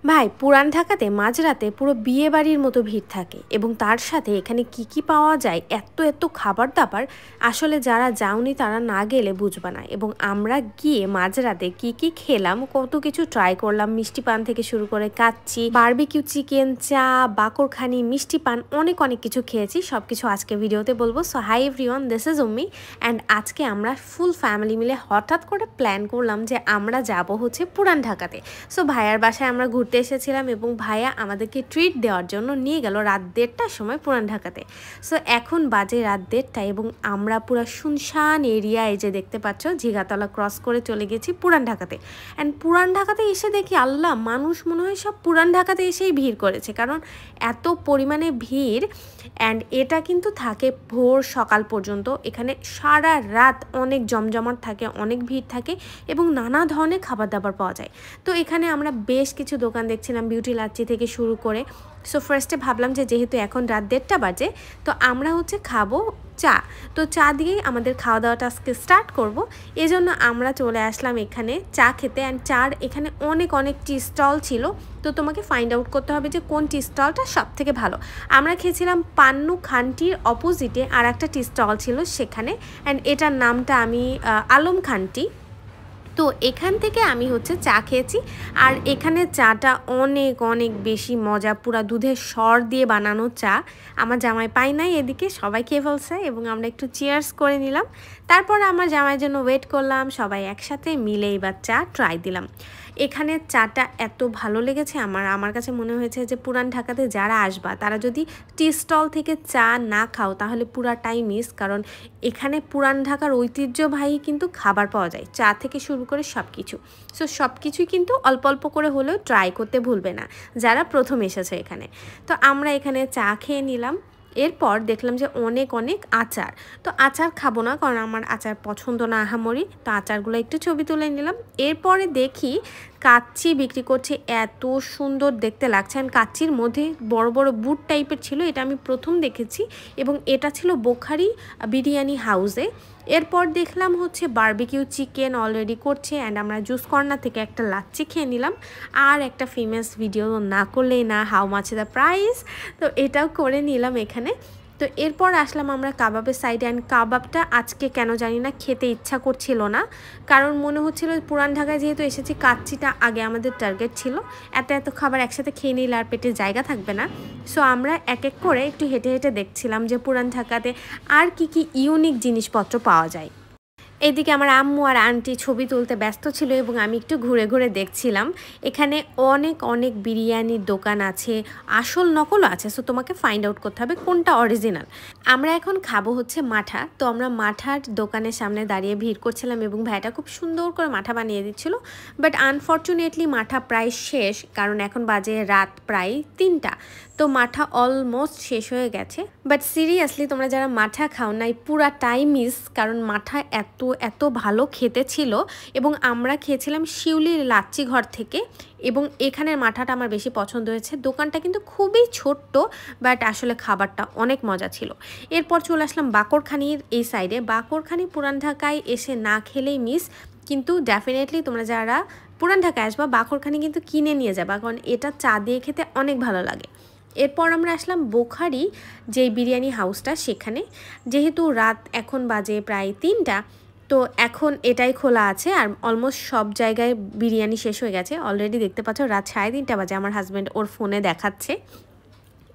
ভাই পুরান ঢাকাতে মাঝরাতে পুরো বিয়ে বাড়ির মতো ভিড় থাকে এবং তার সাথে এখানে কি কি পাওয়া যায় এত এত খাবার দাবার আসলে যারা যাওনি তারা না গেলে বুঝবে না। এবং আমরা গিয়ে মাঝরাতে কি কি খেলাম, কত কিছু ট্রাই করলাম, মিষ্টি পান থেকে শুরু করে কাচ্চি, বারবিকিউ চিকেন, চা, বাকরখানি, মিষ্টি পান, অনেক অনেক কিছু খেয়েছি। সব কিছু আজকে ভিডিওতে বলবো। So hi everyone, this is Ummi and আজকে আমরা ফুল ফ্যামিলি মিলে হঠাৎ করে প্ল্যান করলাম যে আমরা যাব হচ্ছে পুরান ঢাকাতে। সো ভাইয়ার বাসায় আমরা ঘুরতে এসেছিলাম এবং ভাইয়া আমাদেরকে ট্রিট দেওয়ার জন্য নিয়ে গেল রাত 1:30টার সময় পুরান ঢাকাতে। সো এখন বাজে রাত 1:30 এবং আমরা পুরো শুনশান এরিয়া, এই যে দেখতে পাচ্ছ ঝিগাতলা ক্রস করে চলে গেছি পুরান ঢাকাতে। অ্যান্ড পুরান ঢাকাতে এসে দেখি আল্লাহ, মানুষ মনে হয় সব পুরান ঢাকাতে এসেই ভিড় করেছে, কারণ এত পরিমাণে ভিড়। অ্যান্ড এটা কিন্তু থাকে ভোর সকাল পর্যন্ত। এখানে সারা রাত অনেক জমজমাট থাকে, অনেক ভিড় থাকে এবং নানা ধরনের খাবার দাবার পাওয়া যায়। তো এখানে আমরা বেশ কিছু দোকান দেখছিলাম, বিউটি লাচ্ছি থেকে শুরু করে। সো ফার্স্টে ভাবলাম যে যেহেতু এখন রাত 1:30 বাজে, তো আমরা হচ্ছে খাবো চা। তো চা দিয়েই আমাদের খাওয়া দাওয়াটা আজকে স্টার্ট করব। এজন্য আমরা চলে আসলাম এখানে চা খেতে। অ্যান্ড চার এখানে অনেক অনেক টি স্টল ছিল, তো তোমাকে ফাইন্ড আউট করতে হবে যে কোন টি স্টলটা সব থেকে ভালো। আমরা খেয়েছিলাম পান্নু খানটির অপোজিটে আর একটা টি স্টল ছিল সেখানে, অ্যান্ড এটার নামটা আমি আলম খানটি। তো এখান থেকে আমি হচ্ছে চা খেয়েছি। আর এখানে চাটা অনেক অনেক বেশি মজা, পুরা দুধের সর দিয়ে বানানো চা। আমার জামাই পাই নাই, এদিকে সবাই খেয়ে ফেলছে এবং আমরা একটু চিয়ার্স করে নিলাম। তারপর আমার জামাইয়ের জন্য ওয়েট করলাম, সবাই একসাথে মিলে এবার চা ট্রাই দিলাম। এখানে চাটা এত ভালো লেগেছে আমার কাছে মনে হয়েছে যে পুরান ঢাকাতে যারা আসবা তারা যদি টি স্টল থেকে চা না খাও তাহলে পুরাটাই মিস। কারণ এখানে পুরান ঢাকার ঐতিহ্যবাহী কিন্তু খাবার পাওয়া যায়, চা থেকে শুরু করে সব কিছু। সো সব কিছুই কিন্তু অল্প অল্প করে হলেও ট্রাই করতে ভুলবে না যারা প্রথম এসেছে এখানে। তো আমরা এখানে চা খেয়ে নিলাম। এরপর দেখলাম যে অনেক অনেক আচার। তো আচার খাবো না, কারণ আমার আচার পছন্দ না আহামরি। তো আচারগুলো একটু ছবি তুলে নিলাম। এরপরে দেখি কাচ্চি বিক্রি করছে, এত সুন্দর দেখতে লাগছে। অ্যান্ড কাচ্চির মধ্যে বড় বড় বুট টাইপের ছিল, এটা আমি প্রথম দেখেছি এবং এটা ছিল বোখারি বিরিয়ানি হাউসে। এরপর দেখলাম হচ্ছে বারবিকিউ চিকেন অলরেডি করছে। অ্যান্ড আমরা জুস কর্নার থেকে একটা লাচ্ছি খেয়ে নিলাম। আর একটা ফেমাস ভিডিও না করলেই না, হাউ মাচ দ্য প্রাইস, তো এটাও করে নিলাম এখানে। তো এরপর আসলাম আমরা কাবাবের সাইডে। অ্যান্ড কাবাবটা আজকে কেন জানি না খেতে ইচ্ছা করছিল না, কারণ মনে হচ্ছিল পুরান ঢাকায় যেহেতু এসেছি কাচ্চিটা আগে আমাদের টার্গেট ছিল। এত এত খাবার একসাথে খেয়ে নিলে আর পেটে জায়গা থাকবে না। সো আমরা এক এক করে একটু হেঁটে হেঁটে দেখছিলাম যে পুরান ঢাকাতে আর কি কি ইউনিক জিনিসপত্র পাওয়া যায়। এদিকে আমার আম্মু আর আন্টি ছবি তুলতে ব্যস্ত ছিল এবং আমি একটু ঘুরে ঘুরে দেখছিলাম। এখানে অনেক অনেক বিরিয়ানির দোকান আছে, আসল নকলও আছে। সো তোমাকে ফাইন্ড আউট করতে হবে কোনটা অরিজিনাল। আমরা এখন খাবো হচ্ছে মাঠা। তো আমরা মাঠার দোকানের সামনে দাঁড়িয়ে ভিড় করছিলাম এবং ভাইটা খুব সুন্দর করে মাঠা বানিয়ে দিচ্ছিল। বাট আনফর্চুনেটলি মাঠা প্রায় শেষ, কারণ এখন বাজে রাত প্রায় 3টা। তো মাঠা অলমোস্ট শেষ হয়ে গেছে। বাট সিরিয়াসলি তোমরা যারা মাঠা খাও নাই পুরাটাই মিস, কারণ মাঠা এত এত ভালো খেতে ছিল। এবং আমরা খেয়েছিলাম শিউলির লাচ্ছি ঘর থেকে এবং এখানের মাঠাটা আমার বেশি পছন্দ হয়েছে। দোকানটা কিন্তু খুবই ছোট্ট, বাট আসলে খাবারটা অনেক মজা ছিল। এরপর চলে আসলাম বাকরখানির এই সাইডে। বাকরখানি পুরান ঢাকায় এসে না খেলেই মিস, কিন্তু ডেফিনেটলি তোমরা যারা পুরান ঢাকায় আসবা বাকরখানি কিন্তু কিনে নিয়ে যাবা, কারণ এটা চা দিয়ে খেতে অনেক ভালো লাগে। এরপর আমরা আসলাম বোখারি যেই বিরিয়ানি হাউসটা, সেখানে যেহেতু রাত এখন বাজে প্রায় 3টা, তো এখন এটাই খোলা আছে। আর অলমোস্ট সব জায়গায় বিরিয়ানি শেষ হয়ে গেছে অলরেডি। দেখতে পাচ্ছ রাত 3:30 বাজে, আমার হাজব্যান্ড ওর ফোনে দেখাচ্ছে।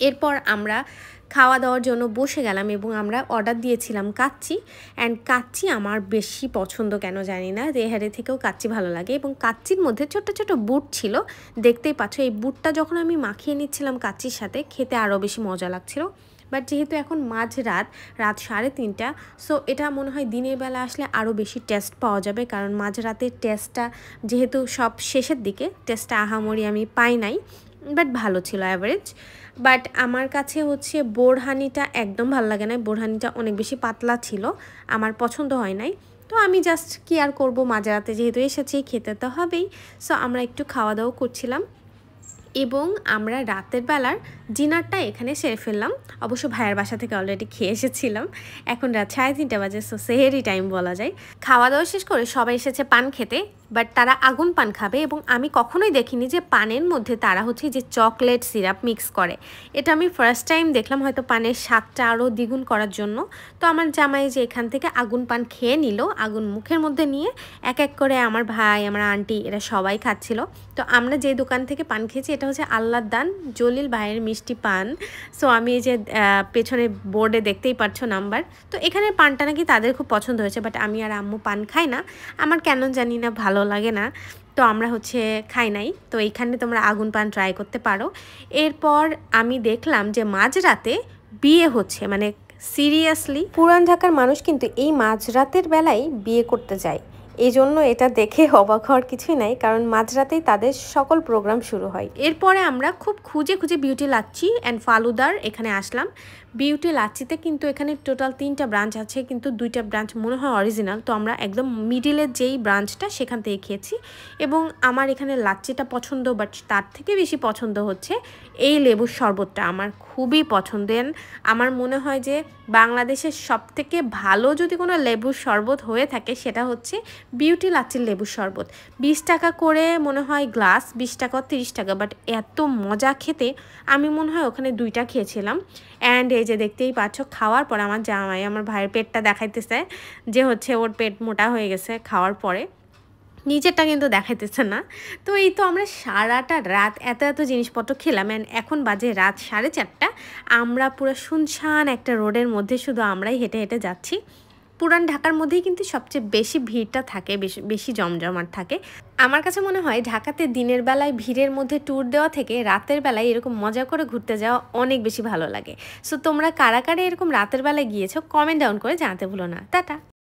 এরপর আমরা খাওয়া দাওয়ার জন্য বসে গেলাম এবং আমরা অর্ডার দিয়েছিলাম কাচ্চি। অ্যান্ড কাচ্চি আমার বেশি পছন্দ কেন জানি না, রেহারে থেকেও কাচ্চি ভালো লাগে। এবং কাচ্চির মধ্যে ছোট ছোট বুট ছিল, দেখতেই পাচ্ছ। এই বুটটা যখন আমি মাখিয়ে নিচ্ছিলাম কাচ্চির সাথে, খেতে আরও বেশি মজা লাগছিল। বাট যেহেতু এখন মাঝরাত, রাত 3:30, সো এটা মনে হয় দিনের বেলা আসলে আরও বেশি টেস্ট পাওয়া যাবে, কারণ মাঝরাতের টেস্টটা যেহেতু সব শেষের দিকে, টেস্টটা আহামরি আমি পাই নাই, বাট ভালো ছিল অ্যাভারেজ। বাট আমার কাছে হচ্ছে বোরহানিটা একদম ভালো লাগে না, বোরহানিটা অনেক বেশি পাতলা ছিল, আমার পছন্দ হয় নাই। তো আমি জাস্ট কি আর করবো, মাঝরাতে যেহেতু এসেছি খেতে তো হবেই। সো আমরা একটু খাওয়া দাওয়া করছিলাম এবং আমরা রাতের বেলার ডিনারটা এখানে সেরে ফেললাম। অবশ্য ভাইয়ের বাসা থেকে অলরেডি খেয়ে এসেছিলাম। এখন রাত 3:30 বাজে, সো সেহেরি টাইম বলা যায়। খাওয়া দাওয়া শেষ করে সবাই এসেছে পান খেতে। বাট তারা আগুন পান খাবে এবং আমি কখনোই দেখিনি যে পানের মধ্যে তারা হচ্ছে যে চকলেট সিরাপ মিক্স করে। এটা আমি ফার্স্ট টাইম দেখলাম, হয়তো পানের স্বাদটা আরও দ্বিগুণ করার জন্য। তো আমার জামাই যে এখান থেকে আগুন পান খেয়ে নিল, আগুন মুখের মধ্যে নিয়ে এক এক করে আমার ভাই, আমার আন্টি, এরা সবাই খাচ্ছিল। তো আমরা যে দোকান থেকে পান খেয়েছি এটা হচ্ছে আল্লাহর দান জলিল ভাইয়ের মিষ্টি পান। সো আমি এই যে পেছনে বোর্ডে দেখতেই পারছো নাম্বার। তো এখানে পানটা নাকি তাদের খুব পছন্দ হয়েছে, বাট আমি আর আম্মু পান খাই না, আমার কেন জানি না ভালো লাগে না, তো আমরা হচ্ছে খাই নাই। তো এইখানে তোমরা আগুন পান ট্রাই করতে পারো। এরপর আমি দেখলাম যে মাঝরাতে বিয়ে হচ্ছে, মানে সিরিয়াসলি পুরান ঢাকার মানুষ কিন্তু এই মাঝরাতের বেলায় বিয়ে করতে যায়। এই জন্য এটা দেখে অবাক হওয়ার কিছুই নাই, কারণ মাঝরাতেই তাদের সকল প্রোগ্রাম শুরু হয়। এরপরে আমরা খুব খুঁজে খুঁজে বিউটি লাচ্ছি অ্যান্ড ফালুদার এখানে আসলাম। বিউটি লাচ্ছিতে কিন্তু এখানে টোটাল 3টা ব্রাঞ্চ আছে, কিন্তু 2টা ব্রাঞ্চ মনে হয় অরিজিনাল। তো আমরা একদম মিডিলের যেই ব্রাঞ্চটা সেখান থেকে খেয়েছি, এবং আমার এখানে লাচ্ছিটা পছন্দ, বাট তার থেকে বেশি পছন্দ হচ্ছে এই লেবুর শরবতটা। আমার খুবই পছন্দের। আমার মনে হয় যে বাংলাদেশের সবথেকে ভালো যদি কোনো লেবুর শরবত হয়ে থাকে সেটা হচ্ছে বিউটি লাচ্ছির লেবুর শরবত। 20 টাকা করে মনে হয় গ্লাস, 20 টাকা 30 টাকা, বাট এত মজা খেতে। আমি মনে হয় ওখানে 2টা খেয়েছিলাম। অ্যান্ড এই যে দেখতেই পাচ্ছ, খাওয়ার পর আমার জামাই আমার ভাইয়ের পেটটা দেখাইতেছে যে হচ্ছে ওর পেট মোটা হয়ে গেছে খাওয়ার পরে, নিজেরটা কিন্তু দেখাইতেছে না। তো এই তো আমরা সারাটা রাত এত এত জিনিসপত্র খেলাম, অ্যান্ড এখন বাজে রাত 4:30। আমরা পুরো শুনশান একটা রোডের মধ্যে শুধু আমরাই হেঁটে হেঁটে যাচ্ছি। পুরান ঢাকার মধ্যেই কিন্তু সবচেয়ে বেশি ভিড়টা থাকে, বেশি জমজমাট থাকে। আমার কাছে মনে হয় ঢাকাতে দিনের বেলায় ভিড়ের মধ্যে ট্যুর দেওয়া থেকে রাতের বেলায় এরকম মজা করে ঘুরতে যাওয়া অনেক বেশি ভালো লাগে। সো তোমরা কারা কারা এরকম রাতের বেলায় গিয়েছো কমেন্ট ডাউন করে জানাতে ভুলো না। টাটা।